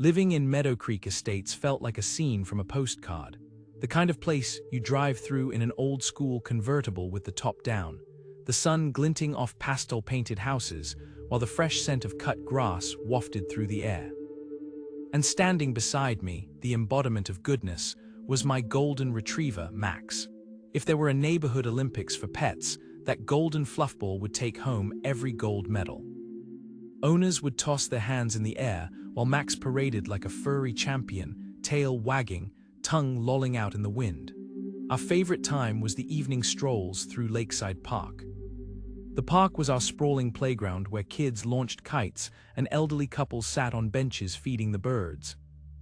Living in Meadow Creek Estates felt like a scene from a postcard, the kind of place you drive through in an old-school convertible with the top down, the sun glinting off pastel-painted houses, while the fresh scent of cut grass wafted through the air. And standing beside me, the embodiment of goodness, was my golden retriever, Max. If there were a neighborhood Olympics for pets, that golden fluffball would take home every gold medal. Owners would toss their hands in the air while Max paraded like a furry champion, tail wagging, tongue lolling out in the wind. Our favorite time was the evening strolls through Lakeside Park. The park was our sprawling playground where kids launched kites and elderly couples sat on benches feeding the birds.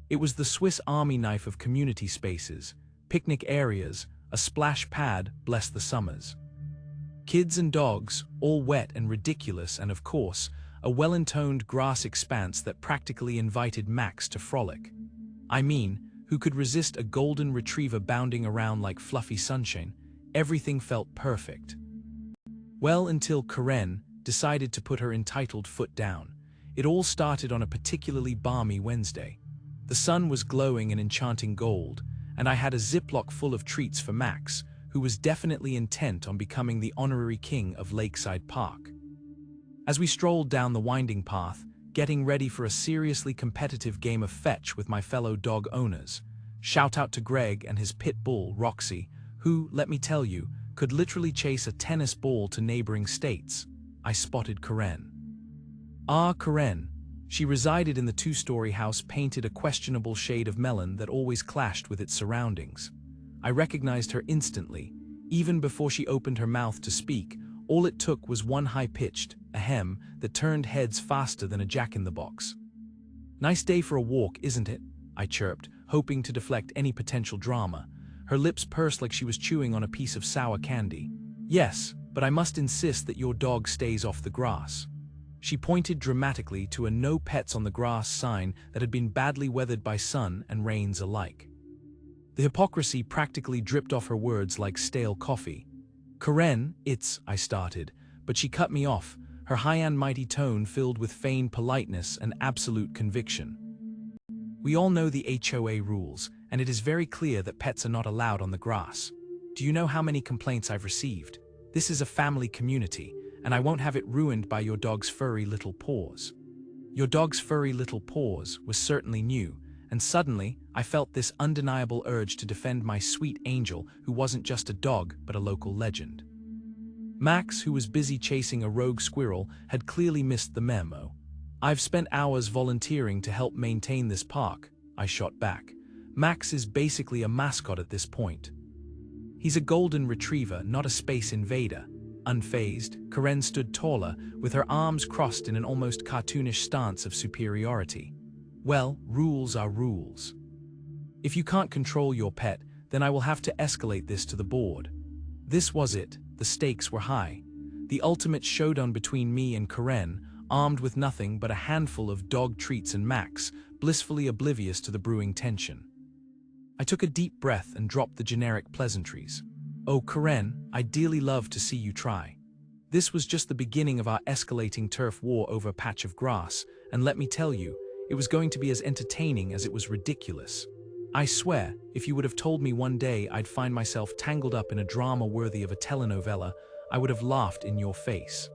It was the Swiss Army knife of community spaces, picnic areas, a splash pad, bless the summers. Kids and dogs, all wet and ridiculous, and of course, a well-intoned grass expanse that practically invited Max to frolic. I mean, who could resist a golden retriever bounding around like fluffy sunshine? Everything felt perfect. Well, until Karen decided to put her entitled foot down. It all started on a particularly balmy Wednesday. The sun was glowing an enchanting gold, and I had a Ziploc full of treats for Max, who was definitely intent on becoming the honorary king of Lakeside Park. As we strolled down the winding path, getting ready for a seriously competitive game of fetch with my fellow dog owners, shout out to Greg and his pit bull, Roxy, who, let me tell you, could literally chase a tennis ball to neighboring states, I spotted Karen. Ah, Karen. She resided in the two-story house painted a questionable shade of melon that always clashed with its surroundings. I recognized her instantly. Even before she opened her mouth to speak, all it took was one high-pitched ahem that turned heads faster than a jack-in-the-box. "Nice day for a walk, isn't it?" I chirped, hoping to deflect any potential drama. Her lips pursed like she was chewing on a piece of sour candy. "Yes, but I must insist that your dog stays off the grass." She pointed dramatically to a "No Pets on the Grass" sign that had been badly weathered by sun and rains alike. The hypocrisy practically dripped off her words like stale coffee. "Karen, I started, but she cut me off, her high and mighty tone filled with feigned politeness and absolute conviction. "We all know the HOA rules, and it is very clear that pets are not allowed on the grass. Do you know how many complaints I've received? This is a family community, and I won't have it ruined by your dog's furry little paws." Your dog's furry little paws was certainly new, and suddenly I felt this undeniable urge to defend my sweet angel who wasn't just a dog but a local legend. Max, who was busy chasing a rogue squirrel, had clearly missed the memo. "I've spent hours volunteering to help maintain this park," I shot back. Max is basically a mascot at this point. He's a golden retriever, not a space invader. Unfazed, Karen stood taller, with her arms crossed in an almost cartoonish stance of superiority. "Well, rules are rules. If you can't control your pet, then I will have to escalate this to the board." This was it. The stakes were high. The ultimate showdown between me and Karen, armed with nothing but a handful of dog treats and Max, blissfully oblivious to the brewing tension. I took a deep breath and dropped the generic pleasantries. "Oh, Karen, I'd dearly love to see you try." This was just the beginning of our escalating turf war over a patch of grass, and let me tell you, it was going to be as entertaining as it was ridiculous. I swear, if you would have told me one day I'd find myself tangled up in a drama worthy of a telenovela, I would have laughed in your face.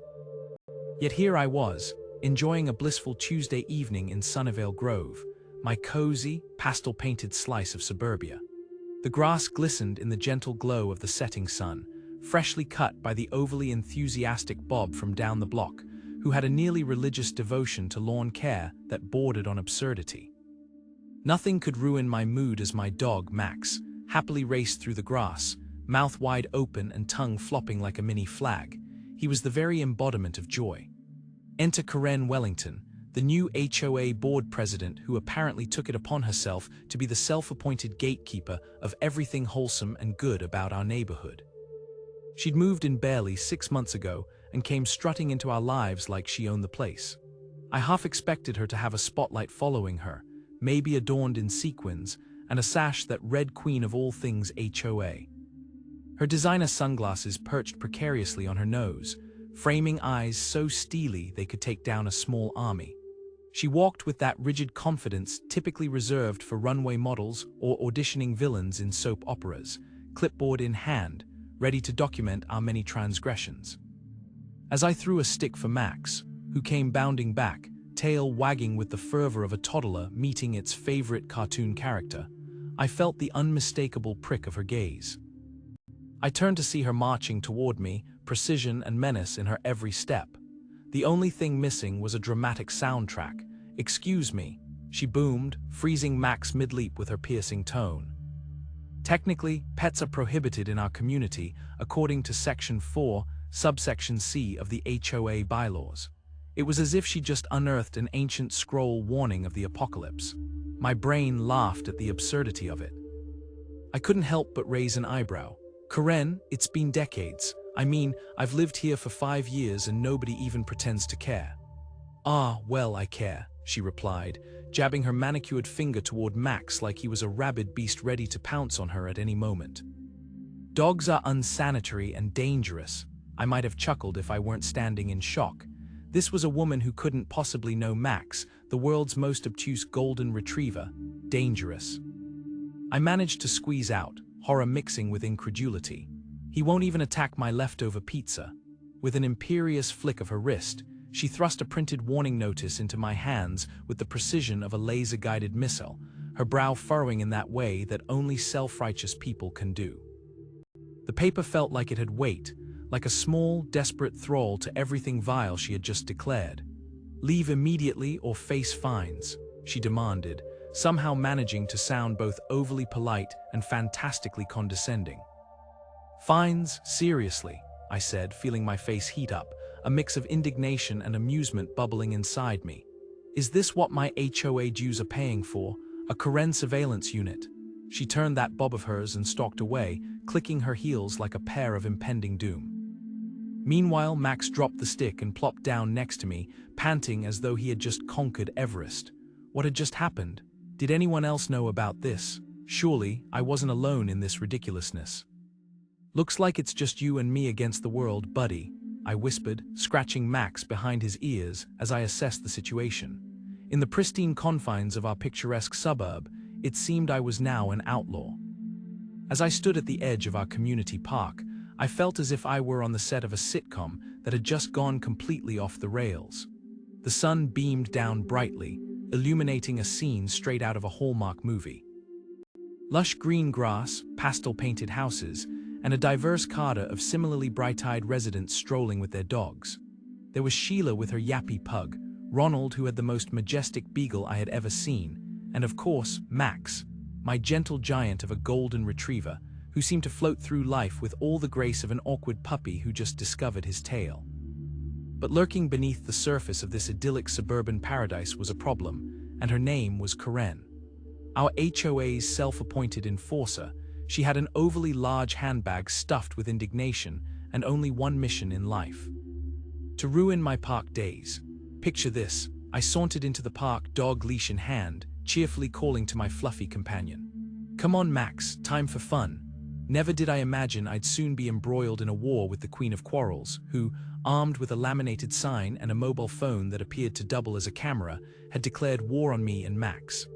Yet here I was, enjoying a blissful Tuesday evening in Sunnyvale Grove, my cozy, pastel-painted slice of suburbia. The grass glistened in the gentle glow of the setting sun, freshly cut by the overly enthusiastic Bob from down the block, who had a nearly religious devotion to lawn care that bordered on absurdity. Nothing could ruin my mood as my dog, Max, happily raced through the grass, mouth wide open and tongue flopping like a mini flag. He was the very embodiment of joy. Enter Karen Wellington, the new HOA board president who apparently took it upon herself to be the self-appointed gatekeeper of everything wholesome and good about our neighborhood. She'd moved in barely 6 months ago and came strutting into our lives like she owned the place. I half expected her to have a spotlight following her, maybe adorned in sequins, and a sash that read Queen of all things HOA. Her designer sunglasses perched precariously on her nose, framing eyes so steely they could take down a small army. She walked with that rigid confidence typically reserved for runway models or auditioning villains in soap operas, clipboard in hand, ready to document our many transgressions. As I threw a stick for Max, who came bounding back, tail wagging with the fervor of a toddler meeting its favorite cartoon character, I felt the unmistakable prick of her gaze. I turned to see her marching toward me, precision and menace in her every step. The only thing missing was a dramatic soundtrack. "Excuse me," she boomed, freezing Max mid-leap with her piercing tone. Technically, pets are prohibited in our community according to Section 4, Subsection C of the HOA bylaws. It was as if she just unearthed an ancient scroll warning of the apocalypse. My brain laughed at the absurdity of it. I couldn't help but raise an eyebrow. "Karen, it's been decades. I mean, I've lived here for 5 years and nobody even pretends to care." "Ah, well, I care," she replied, jabbing her manicured finger toward Max like he was a rabid beast ready to pounce on her at any moment. "Dogs are unsanitary and dangerous." I might have chuckled if I weren't standing in shock. This was a woman who couldn't possibly know Max, the world's most obtuse golden retriever, dangerous. I managed to squeeze out, horror mixing with incredulity. "He won't even attack my leftover pizza." With an imperious flick of her wrist, she thrust a printed warning notice into my hands with the precision of a laser-guided missile, her brow furrowing in that way that only self-righteous people can do. The paper felt like it had weight, like a small, desperate thrall to everything vile she had just declared. "Leave immediately or face fines," she demanded, somehow managing to sound both overly polite and fantastically condescending. "Fines? Seriously?" I said, feeling my face heat up, a mix of indignation and amusement bubbling inside me. "Is this what my HOA dues are paying for? A Karen surveillance unit?" She turned that bob of hers and stalked away, clicking her heels like a pair of impending doom. Meanwhile, Max dropped the stick and plopped down next to me, panting as though he had just conquered Everest. What had just happened? Did anyone else know about this? Surely, I wasn't alone in this ridiculousness. "Looks like it's just you and me against the world, buddy," I whispered, scratching Max behind his ears as I assessed the situation. In the pristine confines of our picturesque suburb, it seemed I was now an outlaw. As I stood at the edge of our community park, I felt as if I were on the set of a sitcom that had just gone completely off the rails. The sun beamed down brightly, illuminating a scene straight out of a Hallmark movie. Lush green grass, pastel-painted houses, and a diverse cadre of similarly bright-eyed residents strolling with their dogs. There was Sheila with her yappy pug, Ronald who had the most majestic beagle I had ever seen, and of course, Max, my gentle giant of a golden retriever, who seemed to float through life with all the grace of an awkward puppy who just discovered his tail. But lurking beneath the surface of this idyllic suburban paradise was a problem, and her name was Karen. Our HOA's self-appointed enforcer, she had an overly large handbag stuffed with indignation and only one mission in life: to ruin my park days. Picture this: I sauntered into the park, dog leash in hand, cheerfully calling to my fluffy companion. "Come on, Max, time for fun." Never did I imagine I'd soon be embroiled in a war with the Queen of Quarrels, who, armed with a laminated sign and a mobile phone that appeared to double as a camera, had declared war on me and Max.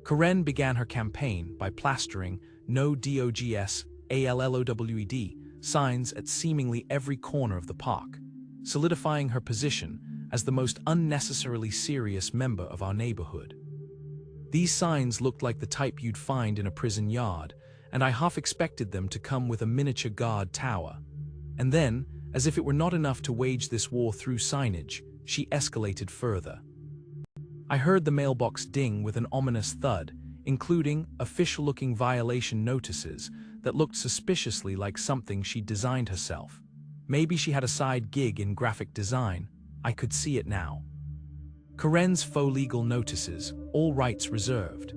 Karen began her campaign by plastering "No DOGS, ALLOWED" signs at seemingly every corner of the park, solidifying her position as the most unnecessarily serious member of our neighborhood. These signs looked like the type you'd find in a prison yard, and I half expected them to come with a miniature guard tower. And then, as if it were not enough to wage this war through signage, she escalated further. I heard the mailbox ding with an ominous thud, including official-looking violation notices that looked suspiciously like something she'd designed herself. Maybe she had a side gig in graphic design. I could see it now. Karen's faux legal notices, all rights reserved.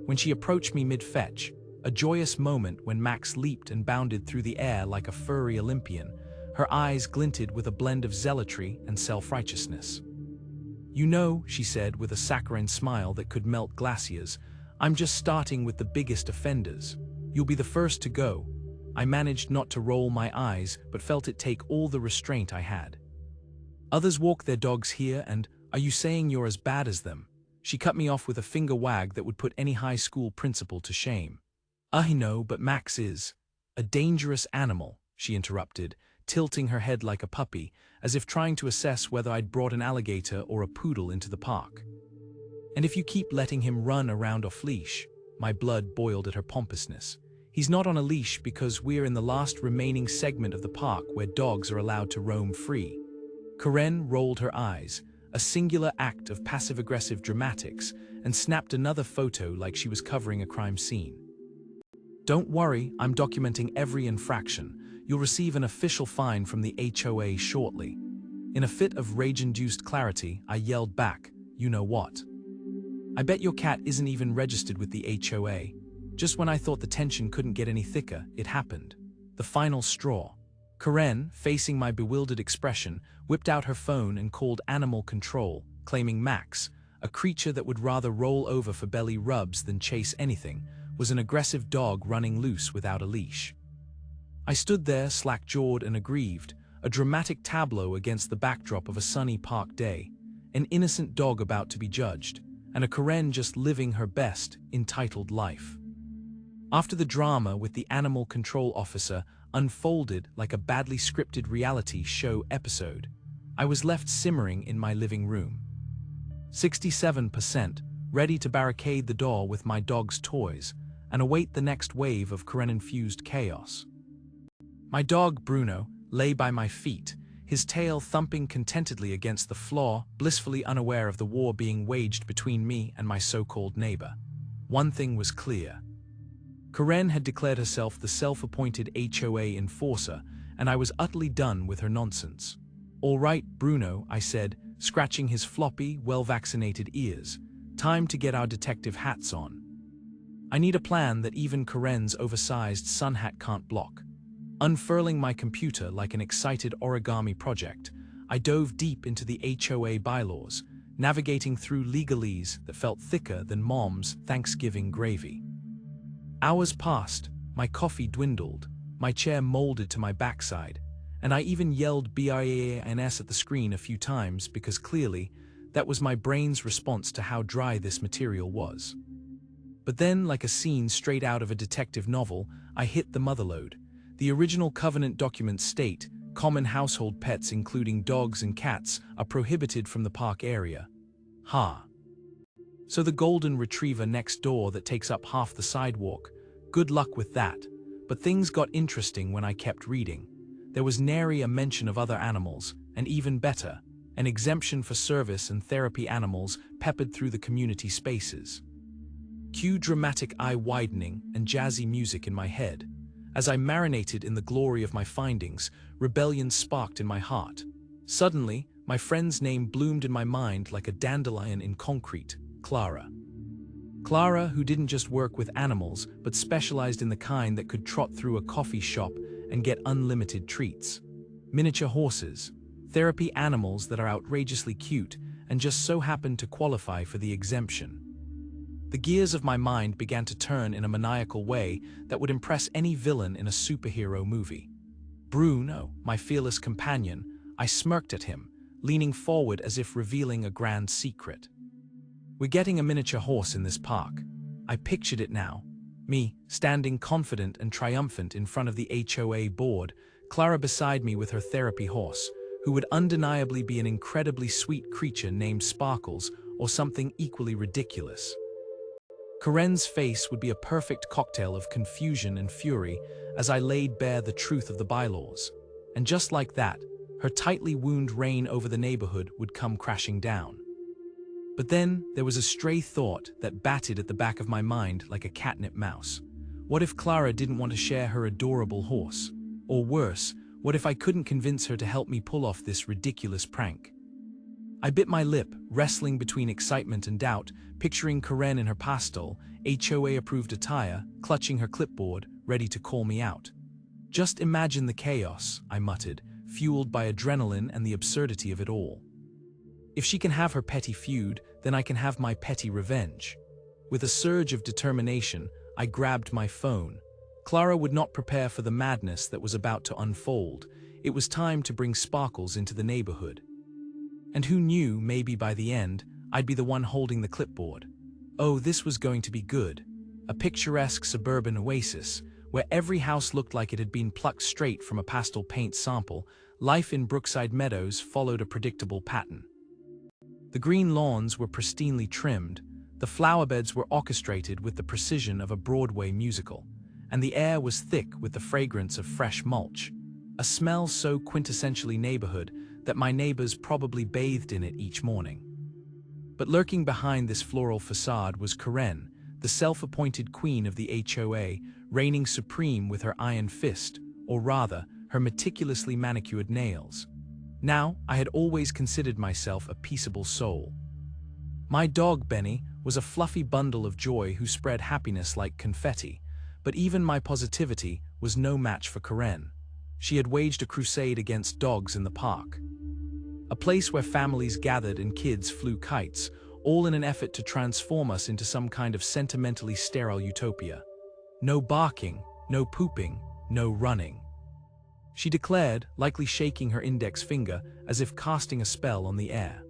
When she approached me mid-fetch, a joyous moment when Max leaped and bounded through the air like a furry Olympian, her eyes glinted with a blend of zealotry and self-righteousness. "You know," she said with a saccharine smile that could melt glaciers, "I'm just starting with the biggest offenders. You'll be the first to go." I managed not to roll my eyes, but felt it take all the restraint I had. "Others walk their dogs here and Are you saying you're as bad as them? She cut me off with a finger wag that would put any high school principal to shame. I know, but Max is a dangerous animal, she interrupted, tilting her head like a puppy, as if trying to assess whether I'd brought an alligator or a poodle into the park. And if you keep letting him run around off leash, my blood boiled at her pompousness. He's not on a leash because we're in the last remaining segment of the park where dogs are allowed to roam free. Karen rolled her eyes, a singular act of passive-aggressive dramatics, and snapped another photo like she was covering a crime scene. Don't worry, I'm documenting every infraction. You'll receive an official fine from the HOA shortly. In a fit of rage-induced clarity, I yelled back, you know what? I bet your cat isn't even registered with the HOA. Just when I thought the tension couldn't get any thicker, it happened. The final straw. Karen, facing my bewildered expression, whipped out her phone and called animal control, claiming Max, a creature that would rather roll over for belly rubs than chase anything, was an aggressive dog running loose without a leash. I stood there, slack-jawed and aggrieved, a dramatic tableau against the backdrop of a sunny park day, an innocent dog about to be judged, and a Karen just living her best, entitled life. After the drama with the animal control officer unfolded like a badly scripted reality show episode, I was left simmering in my living room. 67%, ready to barricade the door with my dog's toys and await the next wave of Karen-infused chaos. My dog, Bruno, lay by my feet, his tail thumping contentedly against the floor, blissfully unaware of the war being waged between me and my so-called neighbor. One thing was clear. Karen had declared herself the self-appointed HOA enforcer, and I was utterly done with her nonsense. All right, Bruno, I said, scratching his floppy, well-vaccinated ears. Time to get our detective hats on. I need a plan that even Karen's oversized sun hat can't block. Unfurling my computer like an excited origami project, I dove deep into the HOA bylaws, navigating through legalese that felt thicker than Mom's Thanksgiving gravy. Hours passed, my coffee dwindled, my chair molded to my backside, and I even yelled BIANS at the screen a few times because clearly, that was my brain's response to how dry this material was. But then, like a scene straight out of a detective novel, I hit the motherlode. The original covenant documents state, common household pets including dogs and cats are prohibited from the park area. So the golden retriever next door that takes up half the sidewalk, good luck with that. But things got interesting when I kept reading. There was nary a mention of other animals, and even better, an exemption for service and therapy animals peppered through the community spaces. Cue dramatic eye-widening and jazzy music in my head. As I marinated in the glory of my findings, rebellion sparked in my heart. Suddenly, my friend's name bloomed in my mind like a dandelion in concrete, Clara. Clara, who didn't just work with animals, but specialized in the kind that could trot through a coffee shop and get unlimited treats. Miniature horses, therapy animals that are outrageously cute and just so happen to qualify for the exemption. The gears of my mind began to turn in a maniacal way that would impress any villain in a superhero movie. Bruno, my fearless companion, I smirked at him, leaning forward as if revealing a grand secret. We're getting a miniature horse in this park. I pictured it now. Me, standing confident and triumphant in front of the HOA board, Clara beside me with her therapy horse, who would undeniably be an incredibly sweet creature named Sparkles or something equally ridiculous. Karen's face would be a perfect cocktail of confusion and fury as I laid bare the truth of the bylaws. And just like that, her tightly wound reign over the neighborhood would come crashing down. But then there was a stray thought that batted at the back of my mind like a catnip mouse. What if Clara didn't want to share her adorable horse? Or worse, what if I couldn't convince her to help me pull off this ridiculous prank? I bit my lip, wrestling between excitement and doubt, picturing Karen in her pastel, HOA-approved attire, clutching her clipboard, ready to call me out. Just imagine the chaos, I muttered, fueled by adrenaline and the absurdity of it all. If she can have her petty feud, then I can have my petty revenge. With a surge of determination, I grabbed my phone. Clara would not prepare for the madness that was about to unfold. It was time to bring Sparkles into the neighborhood. And who knew, maybe by the end, I'd be the one holding the clipboard. Oh, this was going to be good. A picturesque suburban oasis, where every house looked like it had been plucked straight from a pastel paint sample. Life in Brookside Meadows followed a predictable pattern. The green lawns were pristinely trimmed, the flowerbeds were orchestrated with the precision of a Broadway musical, and the air was thick with the fragrance of fresh mulch, a smell so quintessentially neighborhood that my neighbors probably bathed in it each morning. But lurking behind this floral facade was Karen, the self-appointed queen of the HOA, reigning supreme with her iron fist, or rather, her meticulously manicured nails. Now, I had always considered myself a peaceable soul. My dog, Benny, was a fluffy bundle of joy who spread happiness like confetti, but even my positivity was no match for Karen. She had waged a crusade against dogs in the park. A place where families gathered and kids flew kites, all in an effort to transform us into some kind of sentimentally sterile utopia. No barking, no pooping, no running. She declared, likely shaking her index finger as if casting a spell on the air.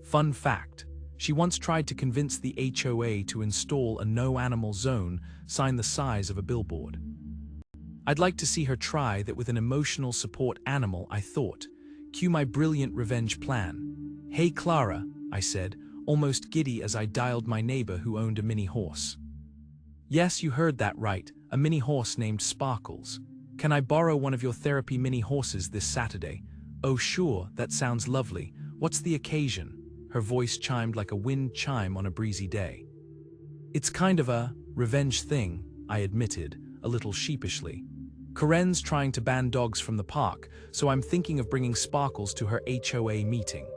Fun fact, she once tried to convince the HOA to install a no-animal zone sign the size of a billboard. I'd like to see her try that with an emotional support animal, I thought. Cue my brilliant revenge plan. Hey Clara, I said, almost giddy as I dialed my neighbor who owned a mini horse. Yes, you heard that right, a mini horse named Sparkles. Can I borrow one of your therapy mini horses this Saturday? Oh sure, that sounds lovely. What's the occasion? Her voice chimed like a wind chime on a breezy day. It's kind of a revenge thing, I admitted, a little sheepishly. Karen's trying to ban dogs from the park, so I'm thinking of bringing Sparkles to her HOA meeting.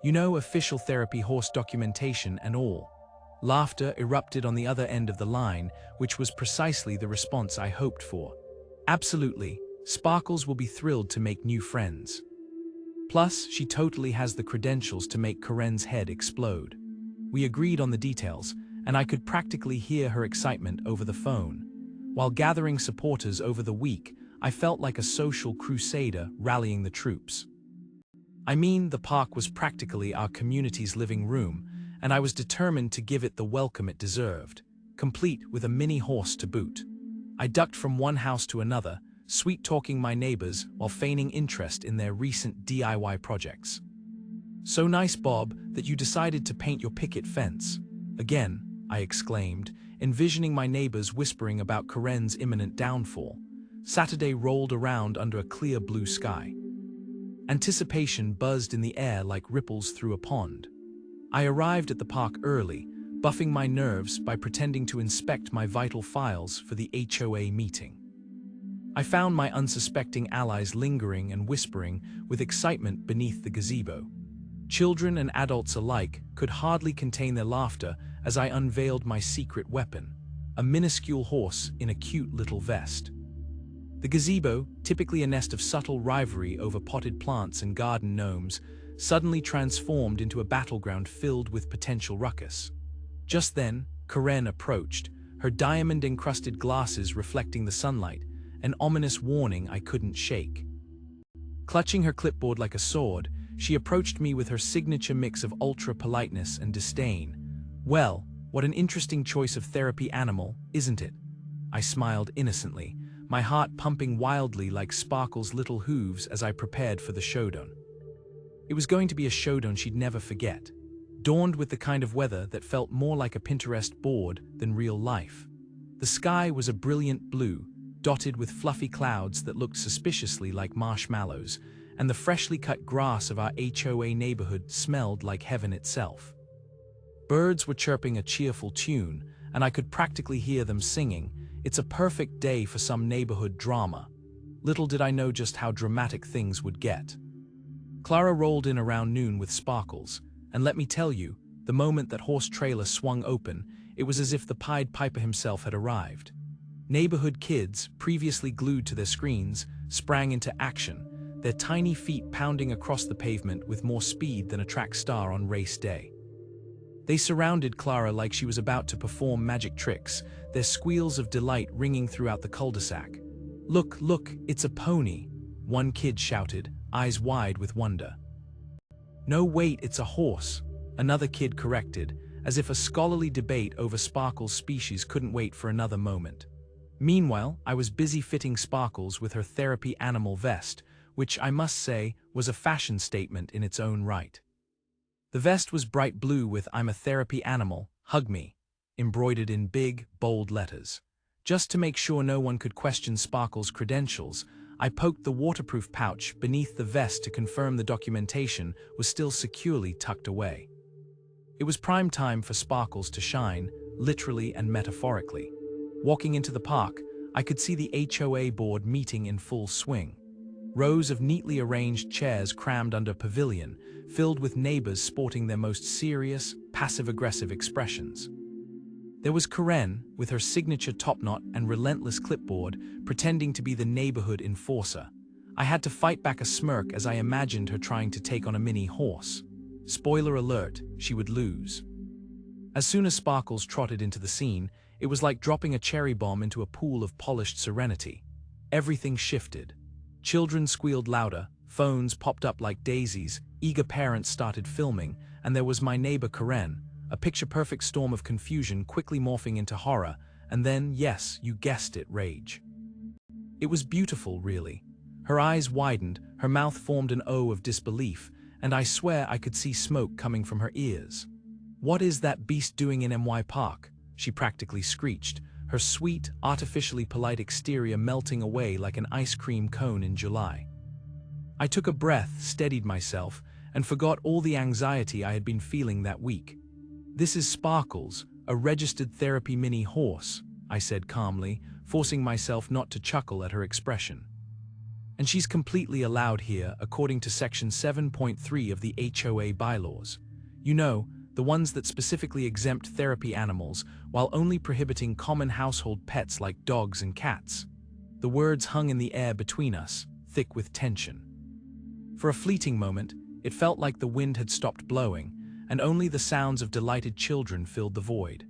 You know, official therapy horse documentation and all. Laughter erupted on the other end of the line, which was precisely the response I hoped for. Absolutely, Sparkles will be thrilled to make new friends. Plus, she totally has the credentials to make Karen's head explode. We agreed on the details, and I could practically hear her excitement over the phone. While gathering supporters over the week, I felt like a social crusader rallying the troops. I mean, the park was practically our community's living room, and I was determined to give it the welcome it deserved, complete with a mini horse to boot. I ducked from one house to another, sweet-talking my neighbors while feigning interest in their recent DIY projects. So nice, Bob, that you decided to paint your picket fence. Again, I exclaimed, envisioning my neighbors whispering about Karen's imminent downfall. Saturday rolled around under a clear blue sky. Anticipation buzzed in the air like ripples through a pond. I arrived at the park early, buffing my nerves by pretending to inspect my vital files for the HOA meeting. I found my unsuspecting allies lingering and whispering with excitement beneath the gazebo. Children and adults alike could hardly contain their laughter as I unveiled my secret weapon, a minuscule horse in a cute little vest. The gazebo, typically a nest of subtle rivalry over potted plants and garden gnomes, suddenly transformed into a battleground filled with potential ruckus. Just then, Karen approached, her diamond-encrusted glasses reflecting the sunlight, an ominous warning I couldn't shake. Clutching her clipboard like a sword, she approached me with her signature mix of ultra-politeness and disdain. Well, what an interesting choice of therapy animal, isn't it? I smiled innocently, my heart pumping wildly like Sparkle's little hooves as I prepared for the showdown. It was going to be a showdown she'd never forget, dawned with the kind of weather that felt more like a Pinterest board than real life. The sky was a brilliant blue, dotted with fluffy clouds that looked suspiciously like marshmallows, and the freshly cut grass of our HOA neighborhood smelled like heaven itself. Birds were chirping a cheerful tune, and I could practically hear them singing, "It's a perfect day for some neighborhood drama." Little did I know just how dramatic things would get. Clara rolled in around noon with Sparkles, and let me tell you, the moment that horse trailer swung open, it was as if the Pied Piper himself had arrived. Neighborhood kids, previously glued to their screens, sprang into action, their tiny feet pounding across the pavement with more speed than a track star on race day. They surrounded Clara like she was about to perform magic tricks, their squeals of delight ringing throughout the cul-de-sac. "Look, look, it's a pony," one kid shouted, eyes wide with wonder. No, wait, it's a horse, another kid corrected, as if a scholarly debate over Sparkle's species couldn't wait for another moment. Meanwhile, I was busy fitting Sparkles with her therapy animal vest, which I must say was a fashion statement in its own right. The vest was bright blue with "I'm a therapy animal, hug me" embroidered in big, bold letters. Just to make sure no one could question Sparkle's credentials, I poked the waterproof pouch beneath the vest to confirm the documentation was still securely tucked away. It was prime time for Sparkles to shine, literally and metaphorically. Walking into the park, I could see the HOA board meeting in full swing. Rows of neatly arranged chairs crammed under pavilion, filled with neighbors sporting their most serious, passive-aggressive expressions. There was Karen, with her signature topknot and relentless clipboard, pretending to be the neighborhood enforcer. I had to fight back a smirk as I imagined her trying to take on a mini horse. Spoiler alert, she would lose. As soon as Sparkles trotted into the scene, it was like dropping a cherry bomb into a pool of polished serenity. Everything shifted. Children squealed louder, phones popped up like daisies, eager parents started filming, and there was my neighbor Karen, a picture-perfect storm of confusion quickly morphing into horror, and then, yes, you guessed it, rage. It was beautiful, really. Her eyes widened, her mouth formed an O of disbelief, and I swear I could see smoke coming from her ears. "What is that beast doing in MY Park?" she practically screeched, her sweet, artificially polite exterior melting away like an ice cream cone in July. I took a breath, steadied myself, and forgot all the anxiety I had been feeling that week. "This is Sparkles, a registered therapy mini horse," I said calmly, forcing myself not to chuckle at her expression. "And she's completely allowed here according to Section 7.3 of the HOA bylaws. You know, the ones that specifically exempt therapy animals while only prohibiting common household pets like dogs and cats." The words hung in the air between us, thick with tension. For a fleeting moment, it felt like the wind had stopped blowing, and only the sounds of delighted children filled the void.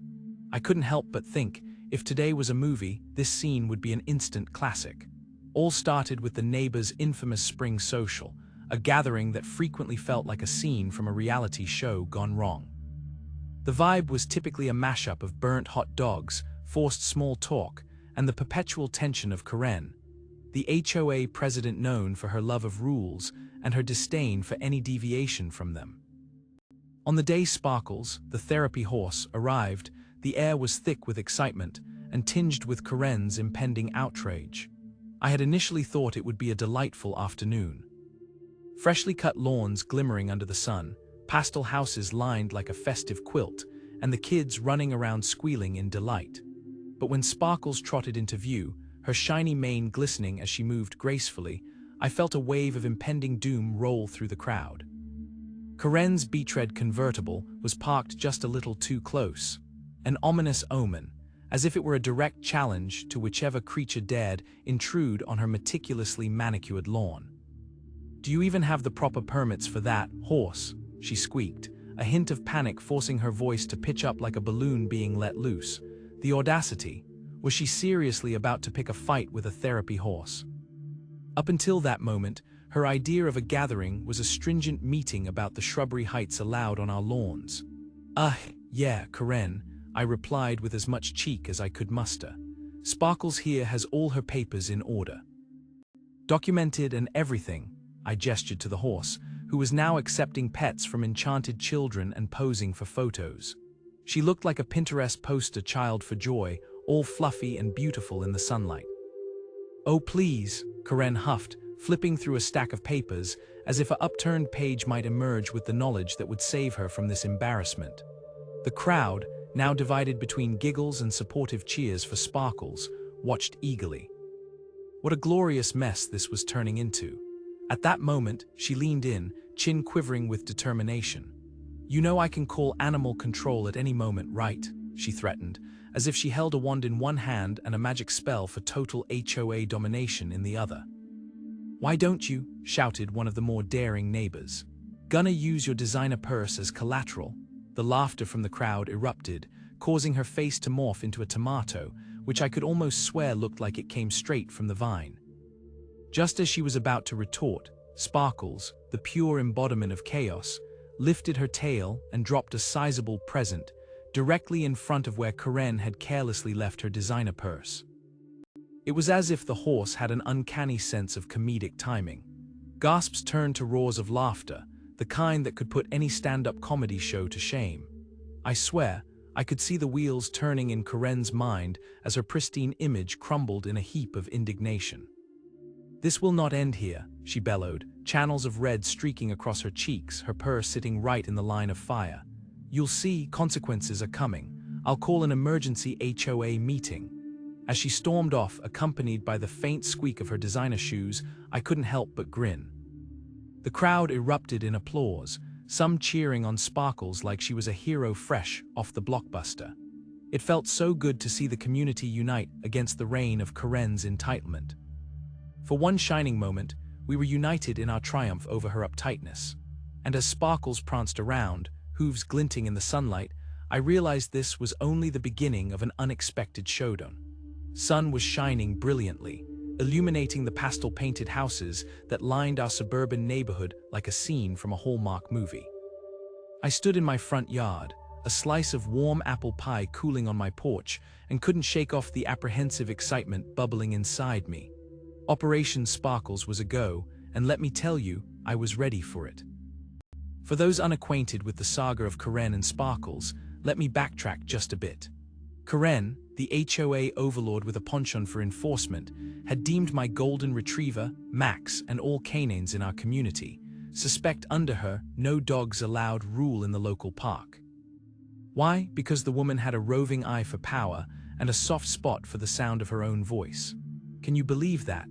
I couldn't help but think, if today was a movie, this scene would be an instant classic. All started with the neighbors' infamous spring social, a gathering that frequently felt like a scene from a reality show gone wrong. The vibe was typically a mashup of burnt hot dogs, forced small talk, and the perpetual tension of Karen, the HOA president known for her love of rules and her disdain for any deviation from them. On the day Sparkles, the therapy horse, arrived, the air was thick with excitement and tinged with Karen's impending outrage. I had initially thought it would be a delightful afternoon. Freshly cut lawns glimmering under the sun, pastel houses lined like a festive quilt, and the kids running around squealing in delight. But when Sparkles trotted into view, her shiny mane glistening as she moved gracefully, I felt a wave of impending doom roll through the crowd. Karen's beachhead convertible was parked just a little too close, an ominous omen, as if it were a direct challenge to whichever creature dared intrude on her meticulously manicured lawn. "Do you even have the proper permits for that, horse?" she squeaked, a hint of panic forcing her voice to pitch up like a balloon being let loose. The audacity. Was she seriously about to pick a fight with a therapy horse? Up until that moment, her idea of a gathering was a stringent meeting about the shrubbery heights allowed on our lawns. Yeah, Karen," I replied with as much cheek as I could muster. "Sparkles here has all her papers in order. Documented and everything," I gestured to the horse, who was now accepting pets from enchanted children and posing for photos. She looked like a Pinterest poster child for joy, all fluffy and beautiful in the sunlight. "Oh please," Karen huffed, flipping through a stack of papers, as if an upturned page might emerge with the knowledge that would save her from this embarrassment. The crowd, now divided between giggles and supportive cheers for Sparkles, watched eagerly. What a glorious mess this was turning into. At that moment, she leaned in, chin quivering with determination. "You know I can call animal control at any moment, right?" she threatened, as if she held a wand in one hand and a magic spell for total HOA domination in the other. "Why don't you?" shouted one of the more daring neighbors. "Gonna use your designer purse as collateral?" The laughter from the crowd erupted, causing her face to morph into a tomato, which I could almost swear looked like it came straight from the vine. Just as she was about to retort, Sparkles, the pure embodiment of chaos, lifted her tail and dropped a sizable present directly in front of where Karen had carelessly left her designer purse. It was as if the horse had an uncanny sense of comedic timing. Gasps turned to roars of laughter, the kind that could put any stand-up comedy show to shame. I swear, I could see the wheels turning in Karen's mind as her pristine image crumbled in a heap of indignation. "This will not end here," she bellowed, channels of red streaking across her cheeks, her purse sitting right in the line of fire. "You'll see, consequences are coming. I'll call an emergency HOA meeting." As she stormed off, accompanied by the faint squeak of her designer shoes, I couldn't help but grin. The crowd erupted in applause, some cheering on Sparkles like she was a hero fresh off the blockbuster. It felt so good to see the community unite against the reign of Karen's entitlement. For one shining moment, we were united in our triumph over her uptightness. And as Sparkles pranced around, hooves glinting in the sunlight, I realized this was only the beginning of an unexpected showdown. Sun was shining brilliantly, illuminating the pastel-painted houses that lined our suburban neighborhood like a scene from a Hallmark movie. I stood in my front yard, a slice of warm apple pie cooling on my porch, and couldn't shake off the apprehensive excitement bubbling inside me. Operation Sparkles was a go, and let me tell you, I was ready for it. For those unacquainted with the saga of Karen and Sparkles, let me backtrack just a bit. Karen, the HOA overlord with a penchant for enforcement, had deemed my golden retriever, Max, and all canines in our community suspect. Under her "no dogs allowed" rule in the local park. Why? Because the woman had a roving eye for power and a soft spot for the sound of her own voice. Can you believe that?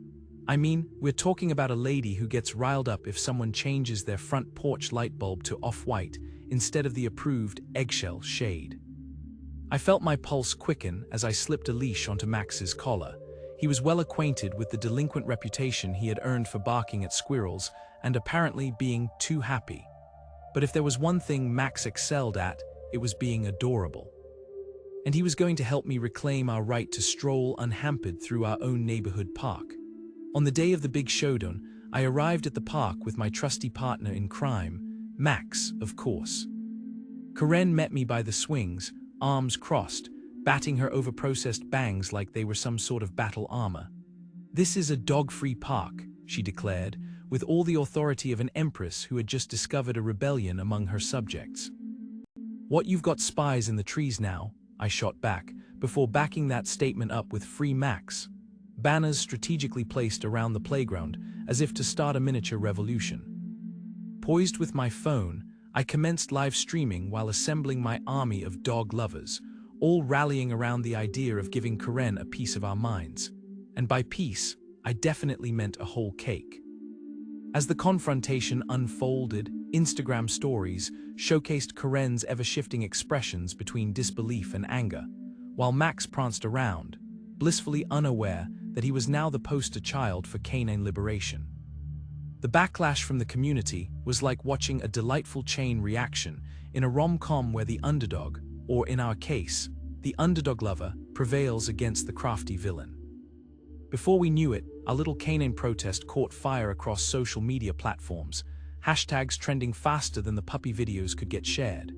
I mean, we're talking about a lady who gets riled up if someone changes their front porch light bulb to off-white instead of the approved eggshell shade. I felt my pulse quicken as I slipped a leash onto Max's collar. He was well acquainted with the delinquent reputation he had earned for barking at squirrels and apparently being too happy. But if there was one thing Max excelled at, it was being adorable. And he was going to help me reclaim our right to stroll unhampered through our own neighborhood park. On the day of the big showdown, I arrived at the park with my trusty partner in crime, Max, of course. Karen met me by the swings, arms crossed, batting her overprocessed bangs like they were some sort of battle armor. "This is a dog-free park," she declared, with all the authority of an empress who had just discovered a rebellion among her subjects. "What, you've got spies in the trees now?" I shot back, before backing that statement up with "Free Max." Banners strategically placed around the playground, as if to start a miniature revolution. Poised with my phone, I commenced live streaming while assembling my army of dog lovers, all rallying around the idea of giving Karen a piece of our minds. And by piece, I definitely meant a whole cake. As the confrontation unfolded, Instagram stories showcased Karen's ever-shifting expressions between disbelief and anger, while Max pranced around, blissfully unaware that he was now the poster child for canine liberation. The backlash from the community was like watching a delightful chain reaction in a rom-com where the underdog, or in our case, the underdog lover, prevails against the crafty villain. Before we knew it, our little canine protest caught fire across social media platforms, hashtags trending faster than the puppy videos could get shared.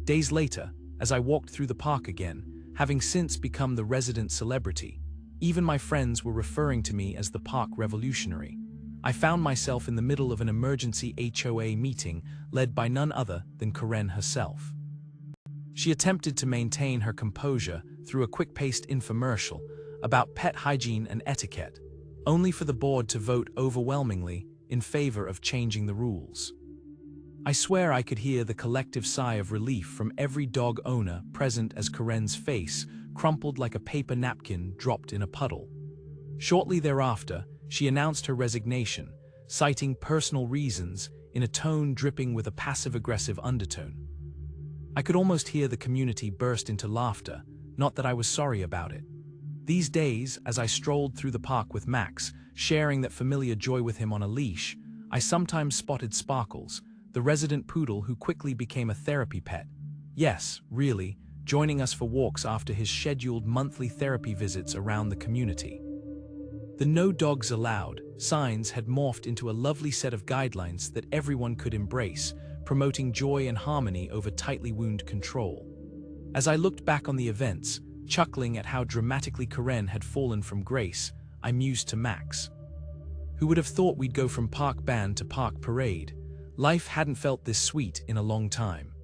Days later, as I walked through the park again, having since become the resident celebrity, even my friends were referring to me as the park revolutionary. I found myself in the middle of an emergency HOA meeting led by none other than Karen herself. She attempted to maintain her composure through a quick-paced infomercial about pet hygiene and etiquette, only for the board to vote overwhelmingly in favor of changing the rules. I swear I could hear the collective sigh of relief from every dog owner present as Karen's face crumpled like a paper napkin dropped in a puddle. Shortly thereafter, she announced her resignation, citing personal reasons in a tone dripping with a passive-aggressive undertone. I could almost hear the community burst into laughter, not that I was sorry about it. These days, as I strolled through the park with Max, sharing that familiar joy with him on a leash, I sometimes spotted Sparkles, the resident poodle who quickly became a therapy pet. Yes, really, joining us for walks after his scheduled monthly therapy visits around the community. The "No dogs allowed" signs had morphed into a lovely set of guidelines that everyone could embrace, promoting joy and harmony over tightly wound control. As I looked back on the events, chuckling at how dramatically Karen had fallen from grace, I mused to Max. Who would have thought we'd go from park band to park parade? Life hadn't felt this sweet in a long time.